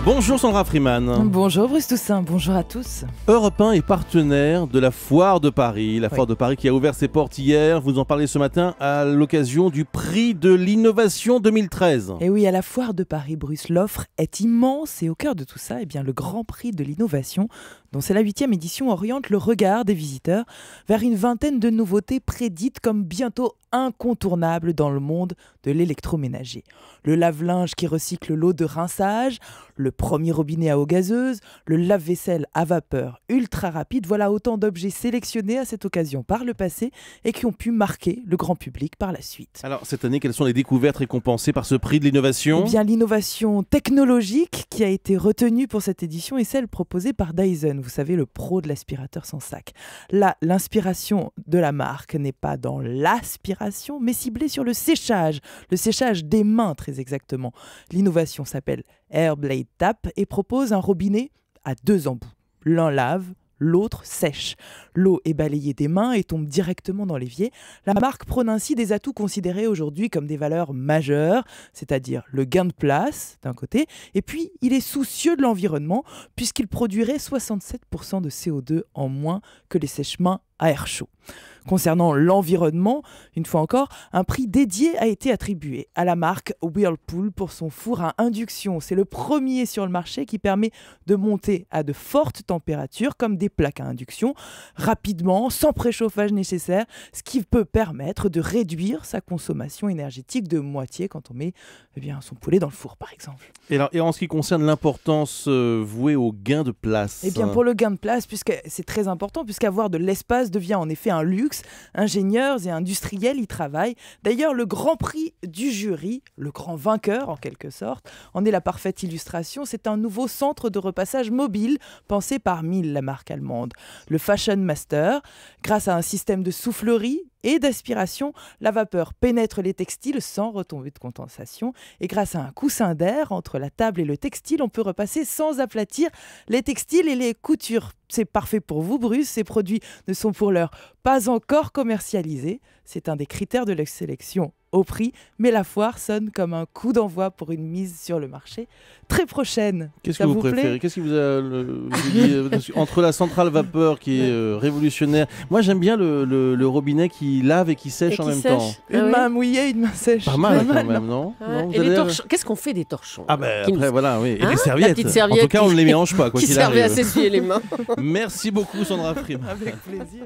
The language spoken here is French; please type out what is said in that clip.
Bonjour Sandra Freeman. Bonjour Bruce Toussaint, bonjour à tous. Europe 1 est partenaire de la Foire de Paris. La Foire de Paris qui a ouvert ses portes hier. Vous en parlez ce matin à l'occasion du prix de l'innovation 2013. Et oui, à la Foire de Paris, Bruce, l'offre est immense et au cœur de tout ça, le Grand Prix de l'innovation, dont c'est la 8e édition, oriente le regard des visiteurs vers une vingtaine de nouveautés prédites comme bientôt incontournables dans le monde de l'électroménager. Le lave-linge qui recycle l'eau de rinçage, le premier robinet à eau gazeuse, le lave-vaisselle à vapeur ultra rapide, voilà autant d'objets sélectionnés à cette occasion par le passé et qui ont pu marquer le grand public par la suite. Alors cette année, quelles sont les découvertes récompensées par ce prix de l'innovation ? Eh bien, l'innovation technologique qui a été retenue pour cette édition est celle proposée par Dyson, vous savez, le pro de l'aspirateur sans sac. Là, l'inspiration de la marque n'est pas dans l'aspiration, mais ciblée sur le séchage des mains très exactement. L'innovation s'appelle Airblade Tap et propose un robinet à 2 embouts. L'un lave, l'autre sèche. L'eau est balayée des mains et tombe directement dans l'évier. La marque prône ainsi des atouts considérés aujourd'hui comme des valeurs majeures, c'est-à-dire le gain de place d'un côté, et puis il est soucieux de l'environnement puisqu'il produirait 67% de CO2 en moins que les sèche-mains à air chaud. Concernant l'environnement, une fois encore, un prix dédié a été attribué à la marque Whirlpool pour son four à induction. C'est le premier sur le marché qui permet de monter à de fortes températures comme des plaques à induction, rapidement, sans préchauffage nécessaire, ce qui peut permettre de réduire sa consommation énergétique de moitié quand on met son poulet dans le four par exemple. Et en ce qui concerne l'importance vouée au gain de place ? Eh bien pour le gain de place, puisque c'est très important, puisqu'avoir de l'espace devient en effet un luxe, ingénieurs et industriels y travaillent. D'ailleurs, le grand prix du jury, le grand vainqueur en quelque sorte, en est la parfaite illustration. C'est un nouveau centre de repassage mobile pensé par Miele, la marque allemande. Le Fashion Master, grâce à un système de soufflerie et d'aspiration, la vapeur pénètre les textiles sans retombée de condensation. Et grâce à un coussin d'air entre la table et le textile, on peut repasser sans aplatir les textiles et les coutures. C'est parfait pour vous, Bruce. Ces produits ne sont pour l'heure pas encore commercialisés. C'est un des critères de la sélection au prix, mais la foire sonne comme un coup d'envoi pour une mise sur le marché très prochaine. Qu'est-ce que vous préférez ? Qu'est-ce qui vous a entre la centrale vapeur qui est révolutionnaire. Moi j'aime bien le robinet qui lave et qui sèche en même temps. Une main mouillée, une main sèche. Pas mal quand même, non, Et les torchons. Qu'est-ce qu'on fait des torchons ? Après voilà, oui. Et des serviettes. En tout cas, on ne les mélange pas, quoi qu'il arrive. Qui servait à s'essuyer les mains. Merci beaucoup Sandra Freeman. Avec plaisir.